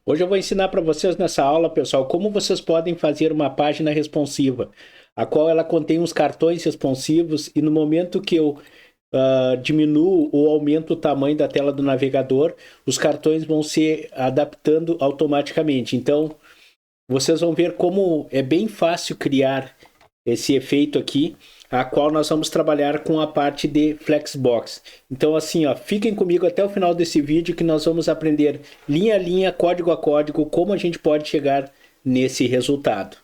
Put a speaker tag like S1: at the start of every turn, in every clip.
S1: Hoje eu vou ensinar para vocês nessa aula, pessoal, como vocês podem fazer uma página responsiva, a qual ela contém uns cartões responsivos e no momento que eu diminuo ou aumento o tamanho da tela do navegador, os cartões vão se adaptando automaticamente. Então, vocês vão ver como é bem fácil criar esse efeito aqui, a qual nós vamos trabalhar com a parte de Flexbox. Então assim, ó, fiquem comigo até o final desse vídeo que nós vamos aprender linha a linha, código a código, como a gente pode chegar nesse resultado.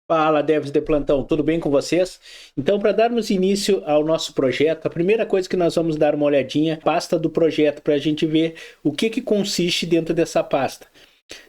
S1: Fala, devs de plantão, tudo bem com vocês? Então, para darmos início ao nosso projeto, a primeira coisa que nós vamos dar uma olhadinha é a pasta do projeto, para a gente ver o que consiste dentro dessa pasta.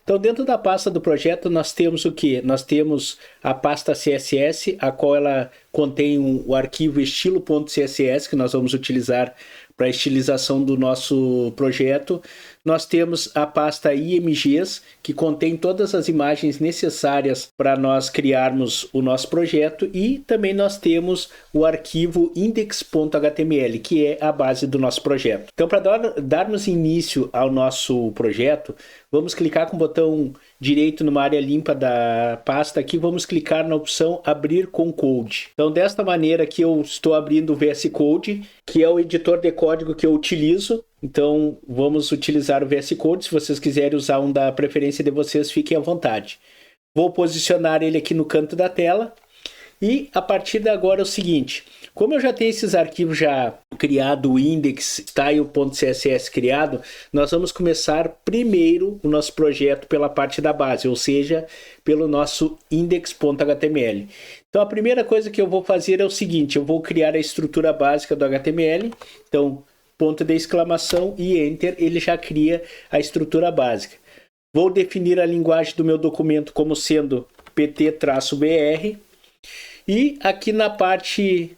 S1: Então, dentro da pasta do projeto, nós temos o que? Nós temos a pasta CSS, a qual ela contém o arquivo estilo.css, que nós vamos utilizar para a estilização do nosso projeto. Nós temos a pasta IMGs, que contém todas as imagens necessárias para nós criarmos o nosso projeto. E também nós temos o arquivo index.html, que é a base do nosso projeto. Então, para darmos início ao nosso projeto, vamos clicar com o botão direito numa área limpa da pasta aqui, vamos clicar na opção abrir com code. Então, desta maneira aqui eu estou abrindo o VS Code, que é o editor de código que eu utilizo. Então, vamos utilizar o VS Code. Se vocês quiserem usar um da preferência de vocês, fiquem à vontade. Vou posicionar ele aqui no canto da tela. E a partir de agora é o seguinte, como eu já tenho esses arquivos já criado, o index style.css criado, nós vamos começar primeiro o nosso projeto pela parte da base, ou seja, pelo nosso index.html. Então a primeira coisa que eu vou fazer é o seguinte, eu vou criar a estrutura básica do HTML, então ponto de exclamação e enter, ele já cria a estrutura básica. Vou definir a linguagem do meu documento como sendo pt-br. E aqui na parte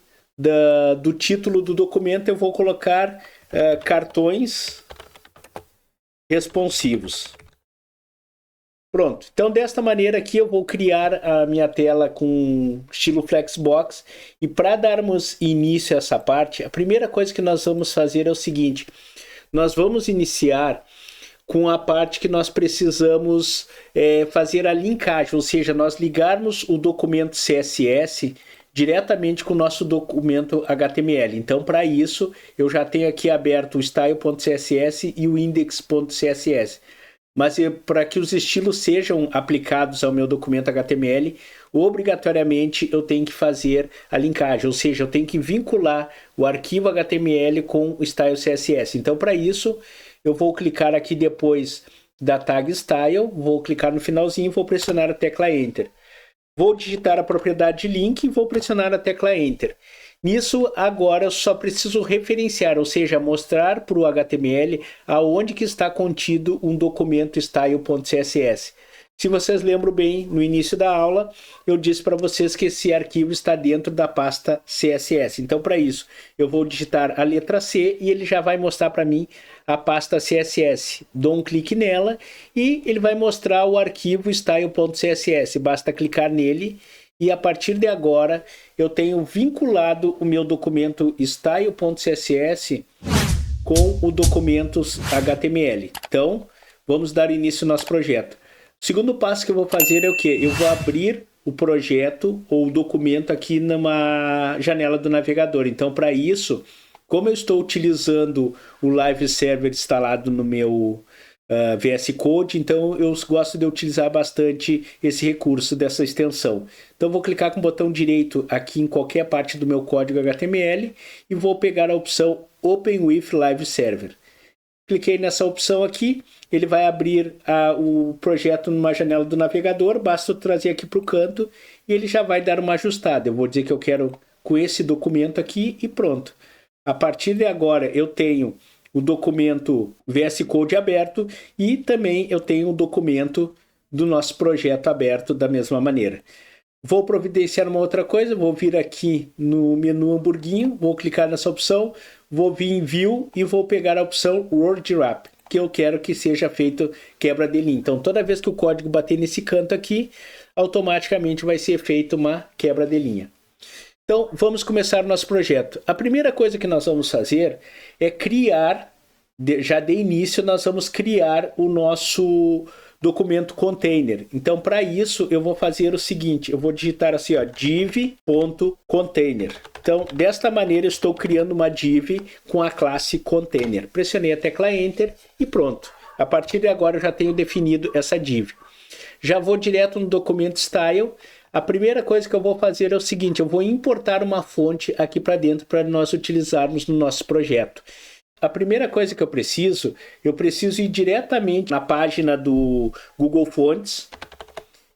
S1: do título do documento eu vou colocar cartões responsivos. Pronto, então desta maneira aqui eu vou criar a minha tela com estilo Flexbox. E para darmos início a essa parte, a primeira coisa que nós vamos fazer é o seguinte, nós vamos iniciar com a parte que nós precisamos fazer a linkagem, ou seja, nós ligarmos o documento CSS diretamente com o nosso documento HTML. Então, para isso, eu já tenho aqui aberto o style.css e o index.css. Mas para que os estilos sejam aplicados ao meu documento HTML, obrigatoriamente eu tenho que fazer a linkagem, ou seja, eu tenho que vincular o arquivo HTML com o style CSS. Então, para isso, eu vou clicar aqui depois da tag style, vou clicar no finalzinho e vou pressionar a tecla Enter. Vou digitar a propriedade link e vou pressionar a tecla Enter. Nisso, agora eu só preciso referenciar, ou seja, mostrar para o HTML aonde que está contido um documento style.css. Se vocês lembram bem, no início da aula, eu disse para vocês que esse arquivo está dentro da pasta CSS. Então, para isso, eu vou digitar a letra C e ele já vai mostrar para mim a pasta CSS. Dou um clique nela e ele vai mostrar o arquivo style.css. Basta clicar nele e a partir de agora eu tenho vinculado o meu documento style.css com o documento HTML. Então, vamos dar início ao nosso projeto. O segundo passo que eu vou fazer é o quê? Eu vou abrir o projeto ou o documento aqui numa janela do navegador. Então, para isso, como eu estou utilizando o Live Server instalado no meu VS Code, então eu gosto de utilizar bastante esse recurso dessa extensão. Então, vou clicar com o botão direito aqui em qualquer parte do meu código HTML e vou pegar a opção Open with Live Server. Cliquei nessa opção aqui, ele vai abrir o projeto numa janela do navegador, basta eu trazer aqui para o canto e ele já vai dar uma ajustada. Eu vou dizer que eu quero com esse documento aqui e pronto. A partir de agora eu tenho o documento VS Code aberto e também eu tenho o documento do nosso projeto aberto da mesma maneira. Vou providenciar uma outra coisa, vou vir aqui no menu hamburguinho, vou clicar nessa opção, vou vir em View e vou pegar a opção Word Wrap, que eu quero que seja feito quebra de linha. Então, toda vez que o código bater nesse canto aqui, automaticamente vai ser feita uma quebra de linha. Então, vamos começar o nosso projeto. A primeira coisa que nós vamos fazer é criar, já de início, nós vamos criar o nosso documento container. Então, para isso, eu vou fazer o seguinte, eu vou digitar assim, ó, div.container. Então, desta maneira, eu estou criando uma div com a classe container. Pressionei a tecla Enter e pronto. A partir de agora, eu já tenho definido essa div. Já vou direto no documento style. A primeira coisa que eu vou fazer é o seguinte, eu vou importar uma fonte aqui para dentro para nós utilizarmos no nosso projeto. A primeira coisa que eu preciso ir diretamente na página do Google Fonts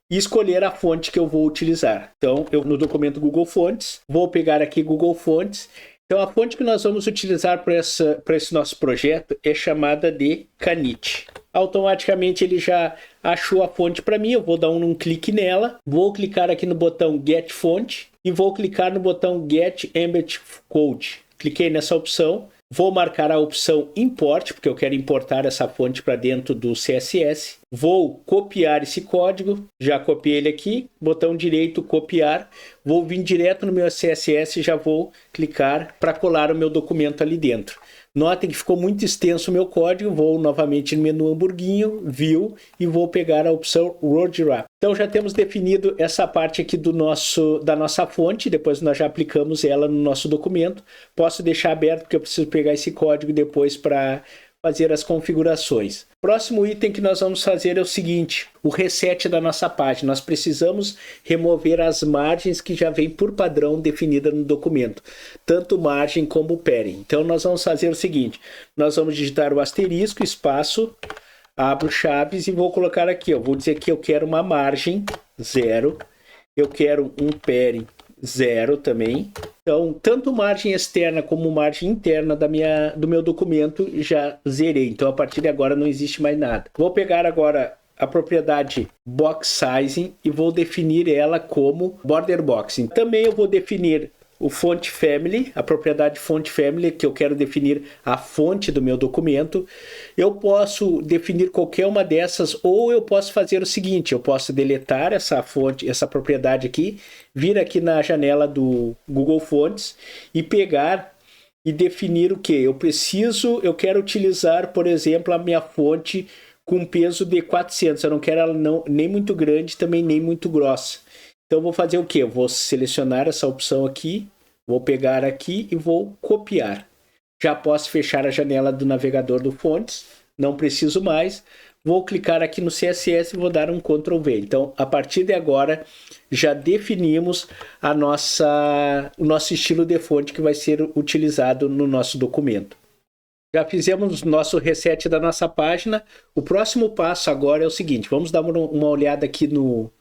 S1: e escolher a fonte que eu vou utilizar. Então, eu no documento Google Fonts, vou pegar aqui Google Fonts. Então, a fonte que nós vamos utilizar para esse nosso projeto é chamada de Canite. Automaticamente ele já achou a fonte para mim, eu vou dar um clique nela, vou clicar aqui no botão Get Font e vou clicar no botão Get Embed Code. Cliquei nessa opção. Vou marcar a opção Import, porque eu quero importar essa fonte para dentro do CSS. Vou copiar esse código, já copiei ele aqui, botão direito, copiar. Vou vir direto no meu CSS e já vou clicar para colar o meu documento ali dentro. Notem que ficou muito extenso o meu código, vou novamente no menu hamburguinho, View, e vou pegar a opção Word Wrap. Então já temos definido essa parte aqui da nossa fonte, depois nós já aplicamos ela no nosso documento. Posso deixar aberto porque eu preciso pegar esse código depois para fazer as configurações. Próximo item que nós vamos fazer é o seguinte, o reset da nossa página. Nós precisamos remover as margens que já vem por padrão definida no documento, tanto margem como parent. Então nós vamos fazer o seguinte, nós vamos digitar o asterisco, espaço, abro chaves e vou colocar aqui, eu vou dizer que eu quero uma margem 0, eu quero um parent 0 também. Então, tanto margem externa como margem interna do meu documento já zerei. Então, a partir de agora não existe mais nada. Vou pegar agora a propriedade Box Sizing e vou definir ela como Border Boxing. Também eu vou definir o Font Family, a propriedade Font Family, que eu quero definir a fonte do meu documento. Eu posso definir qualquer uma dessas, ou eu posso fazer o seguinte, eu posso deletar essa fonte, essa propriedade aqui, vir aqui na janela do Google Fonts e pegar e definir o que? Eu quero utilizar, por exemplo, a minha fonte com peso de 400, eu não quero ela nem muito grande, também nem muito grossa. Então, vou fazer o quê? Eu vou selecionar essa opção aqui, vou pegar aqui e vou copiar. Já posso fechar a janela do navegador do Fontes, não preciso mais. Vou clicar aqui no CSS e vou dar um Ctrl V. Então, a partir de agora, já definimos o nosso estilo de fonte que vai ser utilizado no nosso documento. Já fizemos o nosso reset da nossa página. O próximo passo agora é o seguinte, vamos dar uma olhada aqui no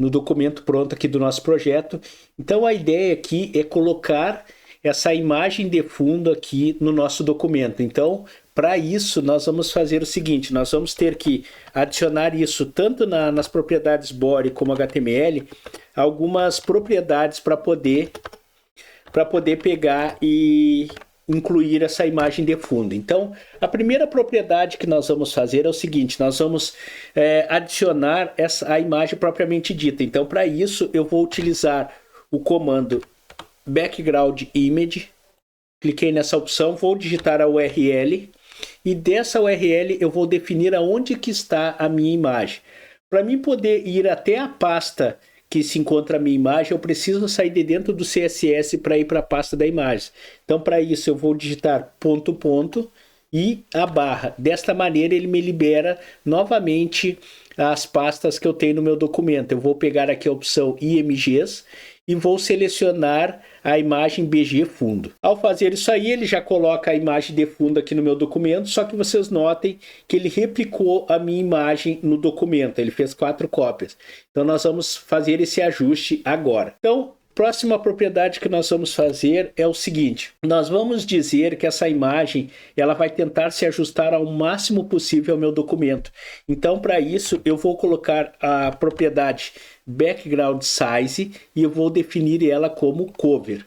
S1: documento pronto aqui do nosso projeto. Então a ideia aqui é colocar essa imagem de fundo aqui no nosso documento. Então, para isso, nós vamos fazer o seguinte, nós vamos ter que adicionar isso tanto nas propriedades body como HTML, algumas propriedades para poder pegar e incluir essa imagem de fundo. Então, a primeira propriedade que nós vamos fazer é o seguinte, nós vamos adicionar a imagem propriamente dita. Então, para isso, eu vou utilizar o comando background image, cliquei nessa opção, vou digitar a URL e dessa URL eu vou definir aonde que está a minha imagem. Para mim poder ir até a pasta que se encontra a minha imagem, eu preciso sair de dentro do CSS para ir para a pasta da imagem. Então, para isso, eu vou digitar ponto, ponto e a barra. Desta maneira, ele me libera novamente as pastas que eu tenho no meu documento. Eu vou pegar aqui a opção IMGs e vou selecionar a imagem BG fundo. Ao fazer isso aí, ele já coloca a imagem de fundo aqui no meu documento, só que vocês notem que ele replicou a minha imagem no documento, ele fez 4 cópias. Então nós vamos fazer esse ajuste agora. Então, próxima propriedade que nós vamos fazer é o seguinte. Nós vamos dizer que essa imagem ela vai tentar se ajustar ao máximo possível ao meu documento. Então, para isso, eu vou colocar a propriedade background size e eu vou definir ela como cover.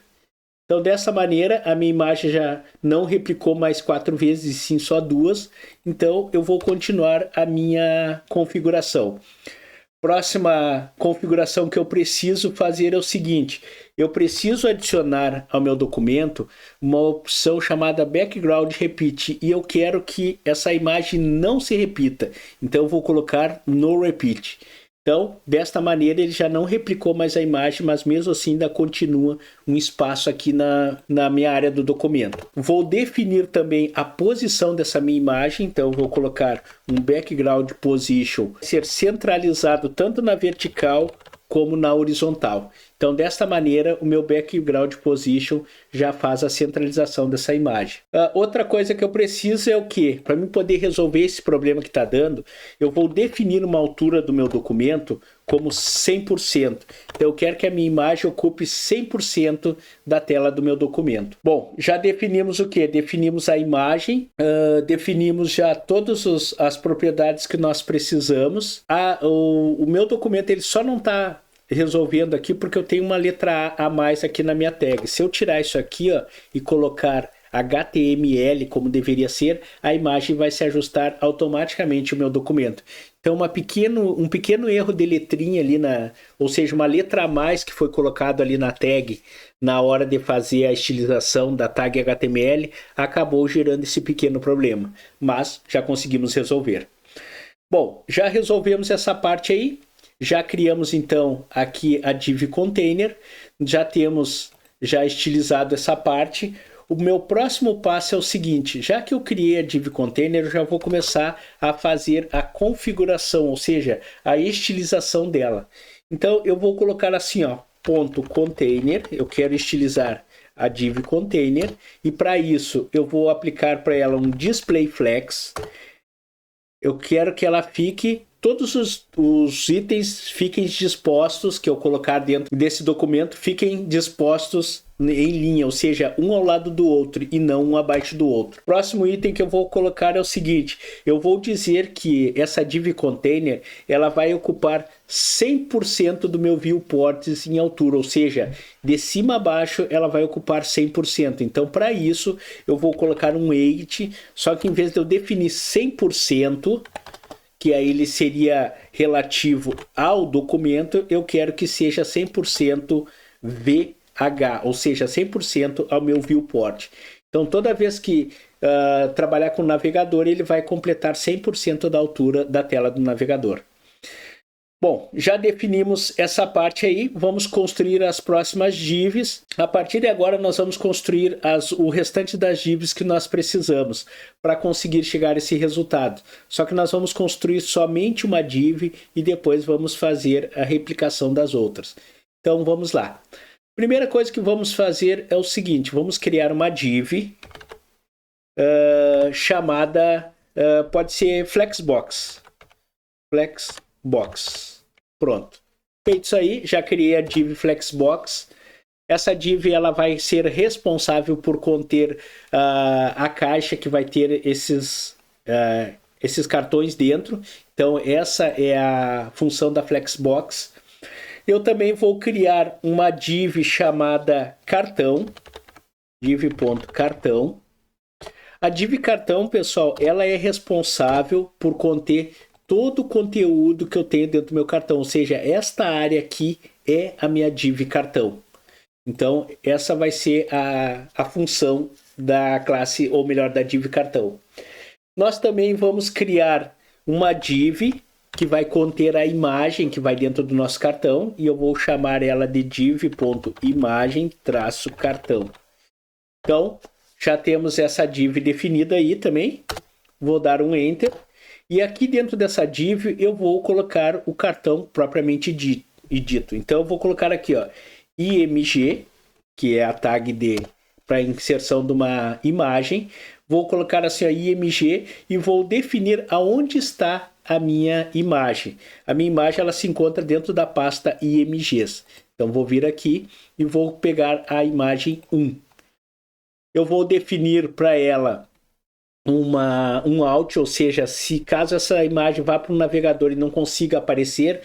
S1: Então, dessa maneira, a minha imagem já não replicou mais 4 vezes, sim só 2. Então, eu vou continuar a minha configuração. Próxima configuração que eu preciso fazer é o seguinte. Eu preciso adicionar ao meu documento uma opção chamada Background Repeat. E eu quero que essa imagem não se repita. Então, eu vou colocar No Repeat. Então, desta maneira, ele já não replicou mais a imagem, mas mesmo assim ainda continua um espaço aqui na minha área do documento. Vou definir também a posição dessa minha imagem, então vou colocar um background position, ser centralizado tanto na vertical como na horizontal. Então, desta maneira, o meu background position já faz a centralização dessa imagem. Outra coisa que eu preciso é o quê? Para mim poder resolver esse problema que está dando, eu vou definir uma altura do meu documento como 100%. Então, eu quero que a minha imagem ocupe 100% da tela do meu documento. Bom, já definimos o quê? Definimos a imagem, definimos já todas as propriedades que nós precisamos. O meu documento ele só não está resolvendo aqui porque eu tenho uma letra A mais aqui na minha tag. Se eu tirar isso aqui, ó, e colocar HTML como deveria ser, a imagem vai se ajustar automaticamente ao meu documento. Então, um pequeno erro de letrinha ali, ou seja, uma letra a mais que foi colocado ali na tag na hora de fazer a estilização da tag HTML, acabou gerando esse pequeno problema, mas já conseguimos resolver. Bom, já resolvemos essa parte aí. Já criamos então aqui a div container, já temos estilizado essa parte. O meu próximo passo é o seguinte, já que eu criei a div container, eu já vou começar a fazer a configuração, ou seja, a estilização dela. Então eu vou colocar assim, ó, ponto container, eu quero estilizar a div container e para isso eu vou aplicar para ela um display flex. Eu quero que ela fique todos os itens fiquem dispostos, que eu colocar dentro desse documento, fiquem dispostos em linha, ou seja, um ao lado do outro e não um abaixo do outro. Próximo item que eu vou colocar é o seguinte, eu vou dizer que essa div container, ela vai ocupar 100% do meu viewport em altura, ou seja, de cima a baixo ela vai ocupar 100%. Então, para isso, eu vou colocar um weight, só que em vez de eu definir 100%, que aí ele seria relativo ao documento, eu quero que seja 100% VH, ou seja, 100% ao meu viewport. Então, toda vez que trabalhar com o navegador, ele vai completar 100% da altura da tela do navegador. Bom, já definimos essa parte aí, vamos construir as próximas divs. A partir de agora nós vamos construir o restante das divs que nós precisamos para conseguir chegar a esse resultado. Só que nós vamos construir somente uma div e depois vamos fazer a replicação das outras. Então vamos lá. Primeira coisa que vamos fazer é o seguinte, vamos criar uma div chamada, pode ser Flexbox. Flexbox. Pronto. Feito isso aí, já criei a div Flexbox. Essa div ela vai ser responsável por conter a caixa que vai ter esses cartões dentro. Então, essa é a função da Flexbox. Eu também vou criar uma div chamada cartão. Div.cartão. A div cartão, pessoal, ela é responsável por conter todo o conteúdo que eu tenho dentro do meu cartão, ou seja, esta área aqui é a minha div cartão. Então, essa vai ser a função da classe, ou melhor, da div cartão. Nós também vamos criar uma div que vai conter a imagem que vai dentro do nosso cartão, e eu vou chamar ela de div.imagem-cartão. Então, já temos essa div definida aí também. Vou dar um Enter. E aqui dentro dessa div eu vou colocar o cartão propriamente dito. Então eu vou colocar aqui, ó, img, que é a tag para inserção de uma imagem. Vou colocar assim, ó, img, e vou definir aonde está a minha imagem. A minha imagem ela se encontra dentro da pasta imgs. Então vou vir aqui e vou pegar a imagem 1. Eu vou definir para ela um out, ou seja, se caso essa imagem vá para o navegador e não consiga aparecer,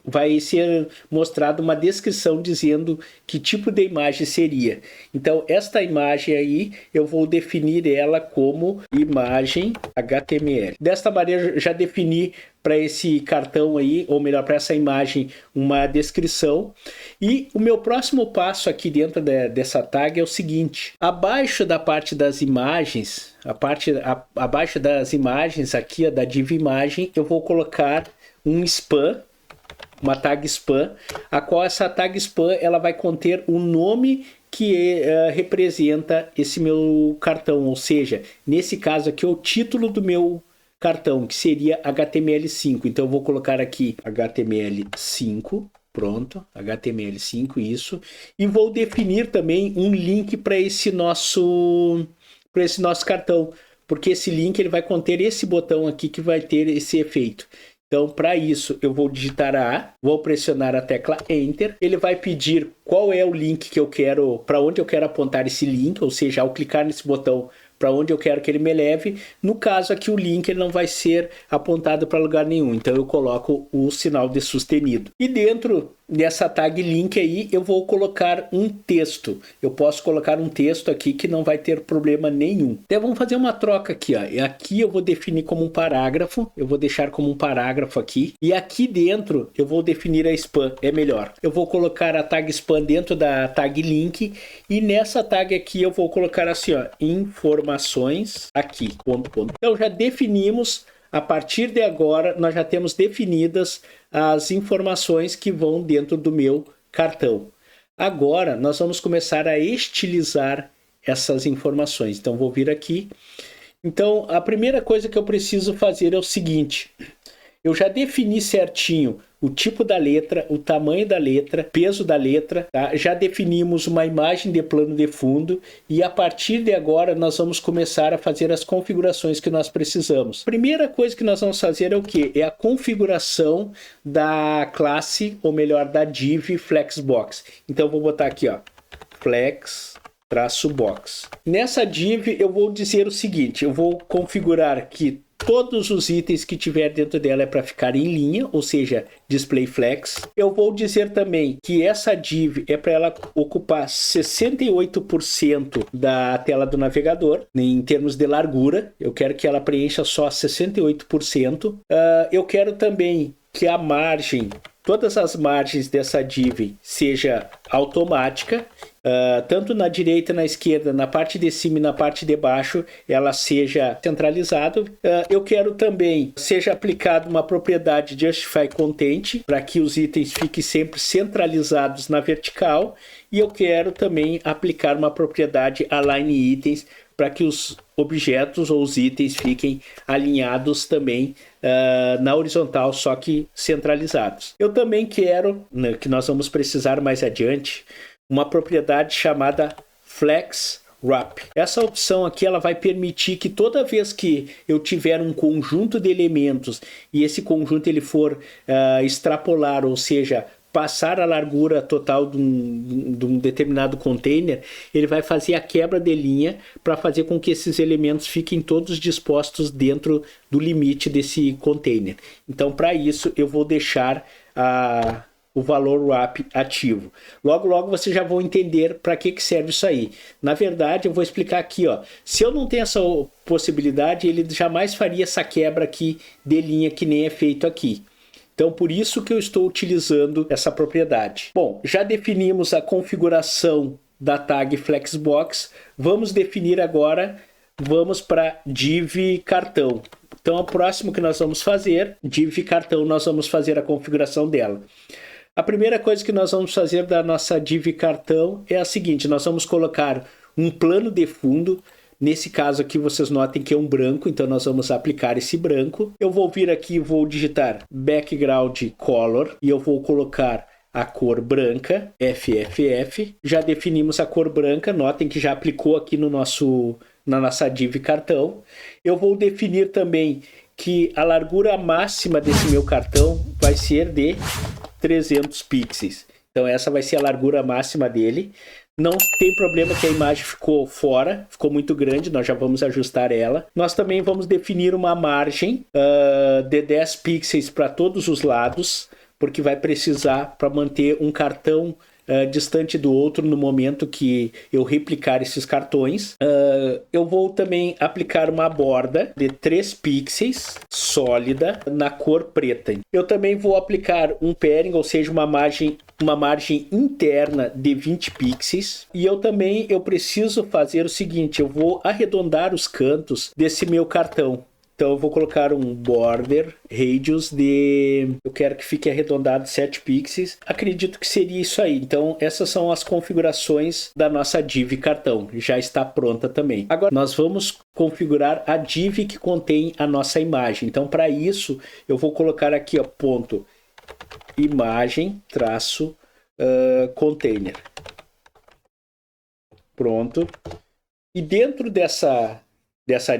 S1: vai ser mostrada uma descrição dizendo que tipo de imagem seria. Então esta imagem aí eu vou definir ela como imagem HTML. Desta maneira eu já defini para esse cartão aí, ou melhor, para essa imagem, uma descrição. E o meu próximo passo aqui dentro dessa tag é o seguinte: abaixo da parte das imagens, abaixo das imagens aqui, da div imagem, eu vou colocar um spam, uma tag spam, a qual essa tag spam ela vai conter o nome que representa esse meu cartão, ou seja, nesse caso aqui é o título do meu cartão, que seria HTML5. Então eu vou colocar aqui HTML5, pronto, HTML5, isso, e vou definir também um link para esse nosso cartão, porque esse link ele vai conter esse botão aqui que vai ter esse efeito. Então, para isso, eu vou digitar A, vou pressionar a tecla Enter. Ele vai pedir qual é o link que eu quero, para onde eu quero apontar esse link, ou seja, ao clicar nesse botão, para onde eu quero que ele me leve. No caso aqui, o link ele não vai ser apontado para lugar nenhum, então eu coloco o sinal de sustenido. E dentro dessa tag link aí, eu vou colocar um texto. Eu posso colocar um texto aqui que não vai ter problema nenhum. Então vamos fazer uma troca aqui, ó. E aqui eu vou definir como um parágrafo, eu vou deixar como um parágrafo aqui. E aqui dentro eu vou definir a spam, é melhor. Eu vou colocar a tag spam dentro da tag link e nessa tag aqui eu vou colocar assim, ó, informações aqui, ponto. Então já definimos. A partir de agora, nós já temos definidas as informações que vão dentro do meu cartão. Agora, nós vamos começar a estilizar essas informações. Então, vou vir aqui. Então, a primeira coisa que eu preciso fazer é o seguinte. Eu já defini certinho o tipo da letra, o tamanho da letra, peso da letra, tá? Já definimos uma imagem de plano de fundo e a partir de agora nós vamos começar a fazer as configurações que nós precisamos. Primeira coisa que nós vamos fazer é o quê? É a configuração da classe, ou melhor, da div Flexbox. Então eu vou botar aqui, ó, flex-box. Nessa div eu vou dizer o seguinte, eu vou configurar que todos os itens que tiver dentro dela é para ficar em linha, ou seja, display flex. Eu vou dizer também que essa div é para ela ocupar 68% da tela do navegador, em termos de largura. Eu quero que ela preencha só 68%. Eu quero também que a margem, todas as margens dessa div seja automática. Tanto na direita e na esquerda, na parte de cima e na parte de baixo, ela seja centralizada. Eu quero também seja aplicada uma propriedade Justify Content para que os itens fiquem sempre centralizados na vertical. E eu quero também aplicar uma propriedade Align Itens para que os objetos ou os itens fiquem alinhados também na horizontal, só que centralizados. Eu também quero, né, que nós vamos precisar mais adiante, uma propriedade chamada Flex Wrap. Essa opção aqui ela vai permitir que toda vez que eu tiver um conjunto de elementos e esse conjunto ele for extrapolar, ou seja, passar a largura total de um determinado container, ele vai fazer a quebra de linha para fazer com que esses elementos fiquem todos dispostos dentro do limite desse container. Então, para isso, eu vou deixar o valor wrap ativo. Logo vocês já vão entender para que serve isso aí. Na verdade, eu vou explicar aqui, ó. Se eu não tenho essa possibilidade, ele jamais faria essa quebra aqui de linha que nem é feito aqui. Então, por isso que eu estou utilizando essa propriedade. Bom, já definimos a configuração da tag Flexbox. Vamos definir agora, vamos para div cartão. Então, o próximo que nós vamos fazer, div cartão, nós vamos fazer a configuração dela. A primeira coisa que nós vamos fazer da nossa div cartão é a seguinte, nós vamos colocar um plano de fundo. Nesse caso aqui, vocês notem que é um branco, então nós vamos aplicar esse branco. Eu vou vir aqui e vou digitar background color e eu vou colocar a cor branca, FFF. Já definimos a cor branca, notem que já aplicou aqui na nossa div cartão. Eu vou definir também que a largura máxima desse meu cartão vai ser de 300 pixels. Então essa vai ser a largura máxima dele. Não tem problema que a imagem ficou fora, ficou muito grande, nós já vamos ajustar ela. Nós também vamos definir uma margem de 10 pixels para todos os lados, porque vai precisar para manter um cartão distante do outro no momento que eu replicar esses cartões. Eu vou também aplicar uma borda de 3 pixels sólida na cor preta. Eu também vou aplicar um padding, ou seja, uma margem interna de 20 pixels. E eu preciso fazer o seguinte, eu vou arredondar os cantos desse meu cartão. Então eu vou colocar um border radius eu quero que fique arredondado 7 pixels. Acredito que seria isso aí. Então essas são as configurações da nossa div cartão. Já está pronta também. Agora nós vamos configurar a div que contém a nossa imagem. Então para isso eu vou colocar aqui, ó, ponto imagem traço container. Pronto. E dentro dessa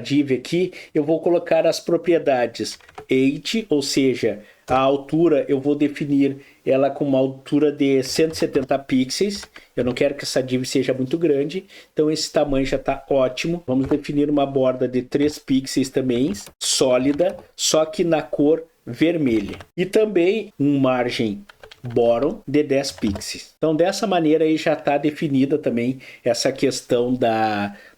S1: div aqui, eu vou colocar as propriedades height, ou seja, a altura eu vou definir ela com uma altura de 170 pixels. Eu não quero que essa div seja muito grande, então esse tamanho já está ótimo. Vamos definir uma borda de 3 pixels também, sólida, só que na cor vermelha. E também um margem bottom de 10 pixels. Então dessa maneira aí já está definida também essa questão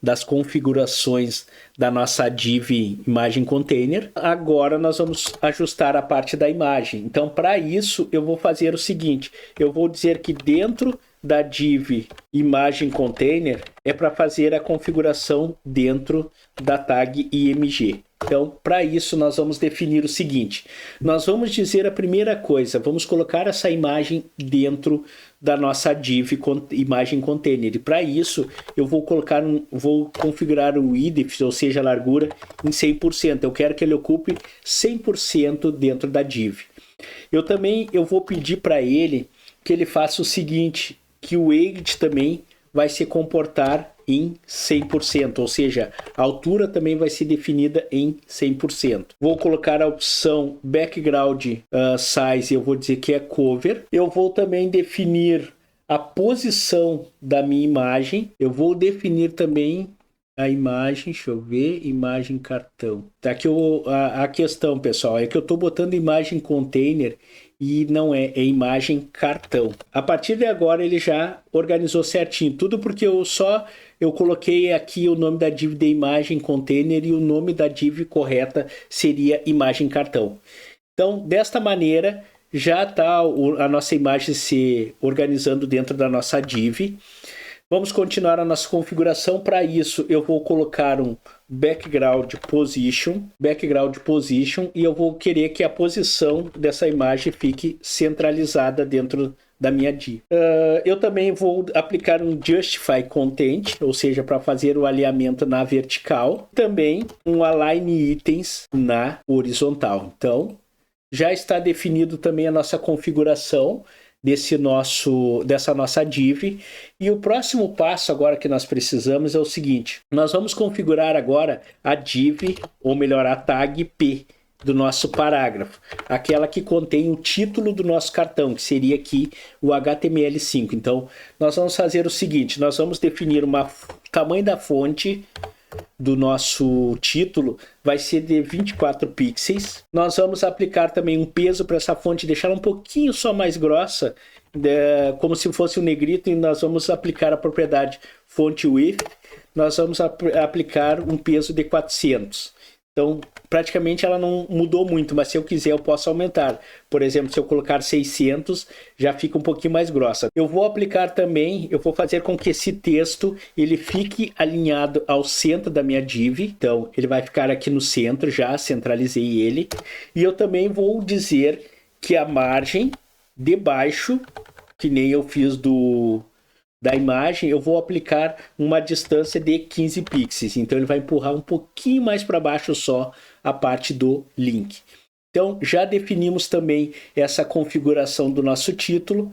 S1: das configurações da nossa div imagem container. Agora nós vamos ajustar a parte da imagem. Então para isso eu vou fazer o seguinte, eu vou dizer que dentro da div imagem container é para fazer a configuração dentro da tag img. Então, para isso, nós vamos definir o seguinte. Nós vamos dizer a primeira coisa, vamos colocar essa imagem dentro da nossa div imagem container. E para isso, eu vou configurar o width, ou seja, a largura, em 100%. Eu quero que ele ocupe 100% dentro da div. Eu vou pedir para ele que ele faça o seguinte, que o height também vai se comportar em 100%, ou seja, a altura também vai ser definida em 100%. Vou colocar a opção background size, eu vou dizer que é cover. Eu vou também definir a posição da minha imagem. Eu vou definir também a imagem, deixa eu ver, imagem cartão. Tá aqui a questão, pessoal, é que eu estou botando imagem container e não é imagem cartão. A partir de agora ele já organizou certinho, tudo porque eu coloquei aqui o nome da div de imagem container e o nome da div correta seria imagem cartão. Então, desta maneira, já está a nossa imagem se organizando dentro da nossa div. Vamos continuar a nossa configuração. Para isso, eu vou colocar um background position, e eu vou querer que a posição dessa imagem fique centralizada dentro da minha div. Eu também vou aplicar um justify content, ou seja, para fazer o alinhamento na vertical. Também um align items na horizontal. Então, já está definido também a nossa configuração dessa nossa div. E o próximo passo agora que nós precisamos é o seguinte, nós vamos configurar agora a div, ou melhor, a tag P do nosso parágrafo, aquela que contém o título do nosso cartão, que seria aqui o HTML5. Então, nós vamos fazer o seguinte, nós vamos definir o tamanho da fonte do nosso título, vai ser de 24 pixels. Nós vamos aplicar também um peso para essa fonte, deixar ela um pouquinho só mais grossa, como se fosse um negrito, e nós vamos aplicar a propriedade font width. Nós vamos aplicar um peso de 400. Então, praticamente ela não mudou muito, mas se eu quiser eu posso aumentar. Por exemplo, se eu colocar 600, já fica um pouquinho mais grossa. Eu vou aplicar também, eu vou fazer com que esse texto ele fique alinhado ao centro da minha div. Então, ele vai ficar aqui no centro, já centralizei ele. E eu também vou dizer que a margem de baixo, que nem eu fiz da imagem, eu vou aplicar uma distância de 15 pixels. Então ele vai empurrar um pouquinho mais para baixo só a parte do link. Então já definimos também essa configuração do nosso título.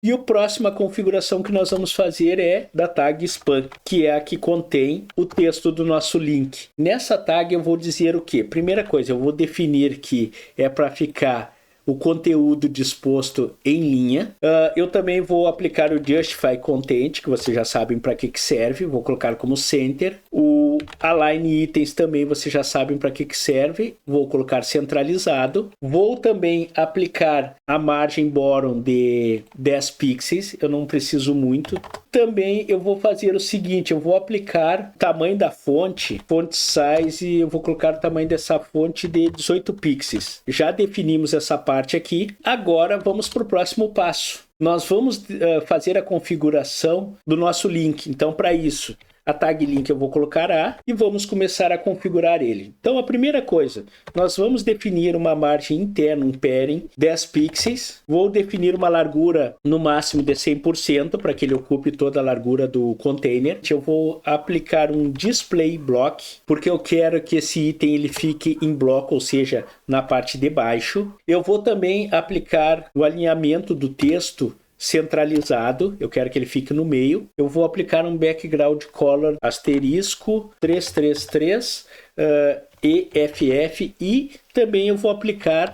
S1: E a próxima configuração que nós vamos fazer é da tag span, que é a que contém o texto do nosso link. Nessa tag eu vou dizer o quê? Primeira coisa, eu vou definir que é para ficar o conteúdo disposto em linha. Eu também vou aplicar o Justify Content, que vocês já sabem para que serve. Vou colocar como Center. O Align Itens também vocês já sabem para que serve. Vou colocar centralizado. Vou também aplicar a margem Boron de 10 pixels. Eu não preciso muito. Também eu vou fazer o seguinte, eu vou aplicar o tamanho da fonte, font size, eu vou colocar o tamanho dessa fonte de 18 pixels. Já definimos essa parte aqui. Agora vamos para o próximo passo. Nós vamos fazer a configuração do nosso link. Então, para isso, a tag link eu vou colocar A e vamos começar a configurar ele. Então, a primeira coisa, nós vamos definir uma margem interna, um padding, 10 pixels. Vou definir uma largura no máximo de 100% para que ele ocupe toda a largura do container. Eu vou aplicar um display block, porque eu quero que esse item ele fique em bloco, ou seja, na parte de baixo. Eu vou também aplicar o alinhamento do texto centralizado, eu quero que ele fique no meio. Eu vou aplicar um background color asterisco 333 EFF e também eu vou aplicar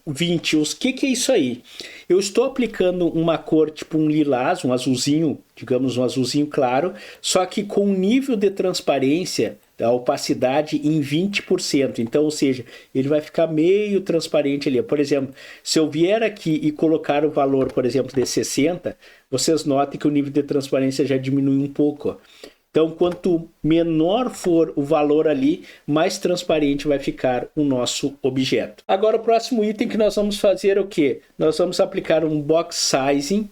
S1: 20. O que é isso aí? Eu estou aplicando uma cor tipo um lilás, um azulzinho, digamos um azulzinho claro, só que com um nível de transparência, a opacidade em 20%. Então, ou seja, ele vai ficar meio transparente ali. Por exemplo, se eu vier aqui e colocar o valor, por exemplo, de 60, vocês notem que o nível de transparência já diminui um pouco. Ó. Então, quanto menor for o valor ali, mais transparente vai ficar o nosso objeto. Agora, o próximo item que nós vamos fazer é o quê? Nós vamos aplicar um box sizing,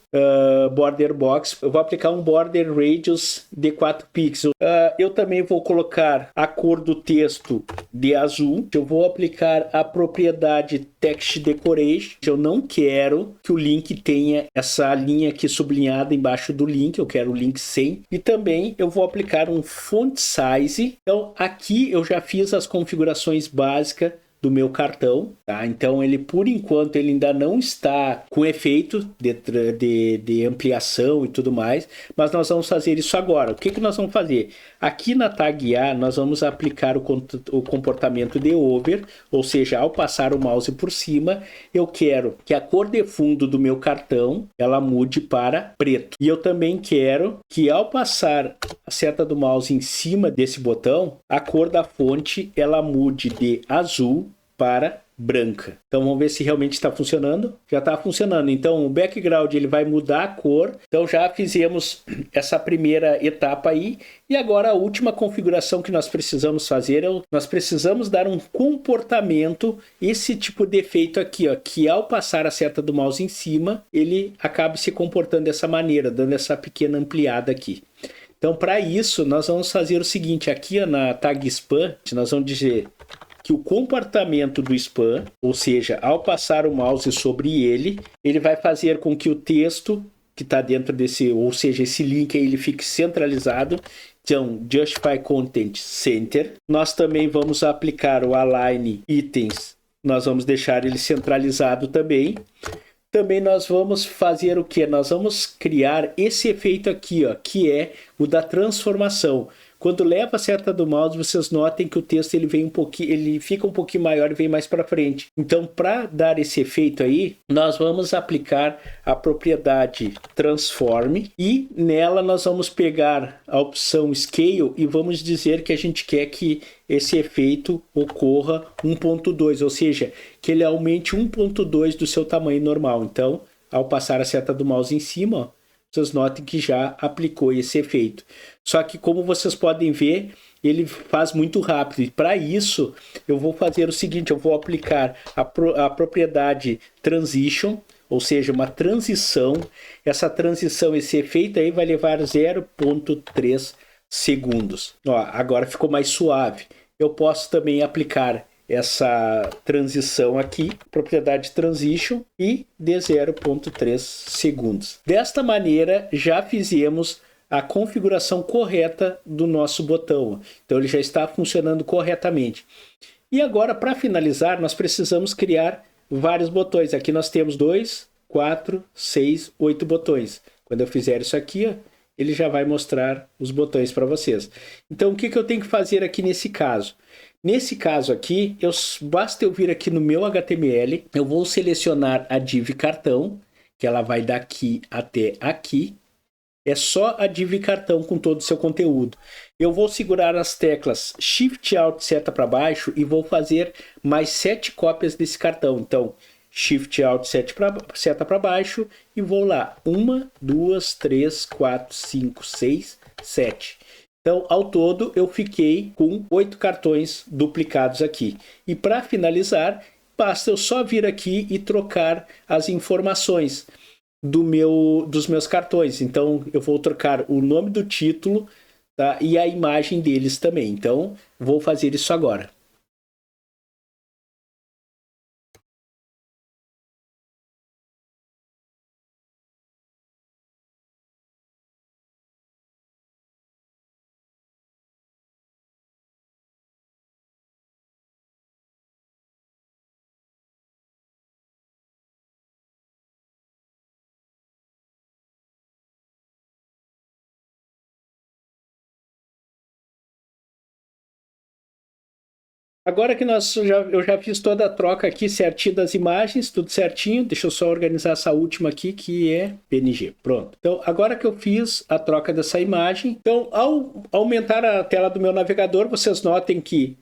S1: border box. Eu vou aplicar um border radius de 4 pixels. Eu também vou colocar a cor do texto de azul. Eu vou aplicar a propriedade text decoration. Eu não quero que o link tenha essa linha aqui sublinhada embaixo do link. Eu quero o link sem. E também eu vou aplicar um font size. Então aqui eu já fiz as configurações básicas do meu cartão, tá? Então ele por enquanto ele ainda não está com efeito de ampliação e tudo mais, mas nós vamos fazer isso agora. O que nós vamos fazer? Aqui na tag A nós vamos aplicar o comportamento de over, ou seja, ao passar o mouse por cima, eu quero que a cor de fundo do meu cartão ela mude para preto. E eu também quero que ao passar a seta do mouse em cima desse botão, a cor da fonte ela mude de azul para branca. Então vamos ver se realmente está funcionando. Já está funcionando. Então o background ele vai mudar a cor. Então já fizemos essa primeira etapa aí. E agora a última configuração que nós precisamos fazer é nós precisamos dar um comportamento, esse tipo de efeito aqui, ó, que ao passar a seta do mouse em cima, ele acaba se comportando dessa maneira, dando essa pequena ampliada aqui. Então para isso nós vamos fazer o seguinte, aqui ó, na tag span, nós vamos dizer que o comportamento do span, ou seja, ao passar o mouse sobre ele, ele vai fazer com que o texto que está dentro desse, ou seja, esse link aí, ele fique centralizado. Então, Justify Content Center. Nós também vamos aplicar o Align Itens. Nós vamos deixar ele centralizado também. Também nós vamos fazer o que? Nós vamos criar esse efeito aqui, ó, que é o da transformação. Quando leva a seta do mouse, vocês notem que o texto ele vem ele fica um pouquinho maior e vem mais para frente. Então, para dar esse efeito aí, nós vamos aplicar a propriedade transform e nela nós vamos pegar a opção scale e vamos dizer que a gente quer que esse efeito ocorra 1.2, ou seja, que ele aumente 1.2 do seu tamanho normal. Então, ao passar a seta do mouse em cima, ó, vocês notem que já aplicou esse efeito. Só que como vocês podem ver, ele faz muito rápido. E para isso, eu vou fazer o seguinte, eu vou aplicar a propriedade transition, ou seja, uma transição. Essa transição, esse efeito aí vai levar 0.3 segundos. Ó, agora ficou mais suave. Eu posso também aplicar essa transição aqui, propriedade transition, e de 0.3 segundos. Desta maneira, já fizemos a configuração correta do nosso botão. Então, ele já está funcionando corretamente. E agora, para finalizar, nós precisamos criar vários botões. Aqui nós temos 2, 4, 6, 8 botões. Quando eu fizer isso aqui, ó, ele já vai mostrar os botões para vocês. Então, o que eu tenho que fazer aqui nesse caso? Nesse caso aqui, basta eu vir aqui no meu HTML, eu vou selecionar a div cartão, que ela vai daqui até aqui. É só a div cartão com todo o seu conteúdo. Eu vou segurar as teclas Shift Alt seta para baixo e vou fazer mais 7 cópias desse cartão. Então, Shift Alt seta para baixo e vou lá. 1, 2, 3, 4, 5, 6, 7. Então, ao todo, eu fiquei com 8 cartões duplicados aqui. E para finalizar, basta eu só vir aqui e trocar as informações dos meus cartões. Então, eu vou trocar o nome do título, tá? E a imagem deles também. Então, vou fazer isso agora. Agora que eu já fiz toda a troca aqui certinho das imagens, tudo certinho. Deixa eu só organizar essa última aqui, que é PNG. Pronto. Então, agora que eu fiz a troca dessa imagem, então, ao aumentar a tela do meu navegador, vocês notem que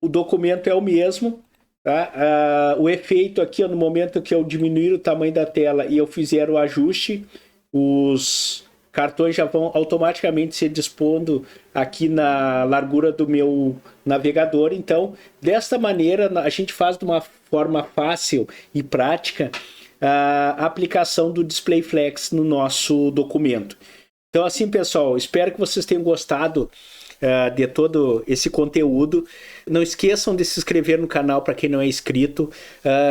S1: o documento é o mesmo. Tá? O efeito aqui, ó, no momento que eu diminuir o tamanho da tela e eu fizer o ajuste, os cartões já vão automaticamente se dispondo aqui na largura do meu navegador. Então, desta maneira, a gente faz de uma forma fácil e prática a aplicação do Display Flex no nosso documento. Então, assim, pessoal, espero que vocês tenham gostado de todo esse conteúdo. Não esqueçam de se inscrever no canal para quem não é inscrito.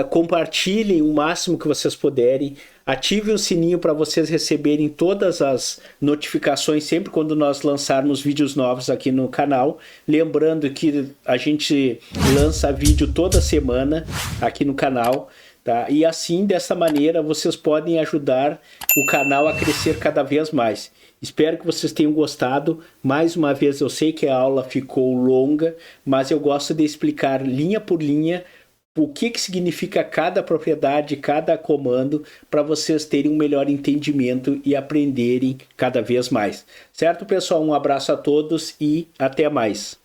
S1: Compartilhem o máximo que vocês puderem. Ativem o sininho para vocês receberem todas as notificações sempre quando nós lançarmos vídeos novos aqui no canal. Lembrando que a gente lança vídeo toda semana aqui no canal. Tá? E assim, dessa maneira, vocês podem ajudar o canal a crescer cada vez mais. Espero que vocês tenham gostado. Mais uma vez, eu sei que a aula ficou longa, mas eu gosto de explicar linha por linha o que significa cada propriedade, cada comando, para vocês terem um melhor entendimento e aprenderem cada vez mais. Certo, pessoal? Um abraço a todos e até mais.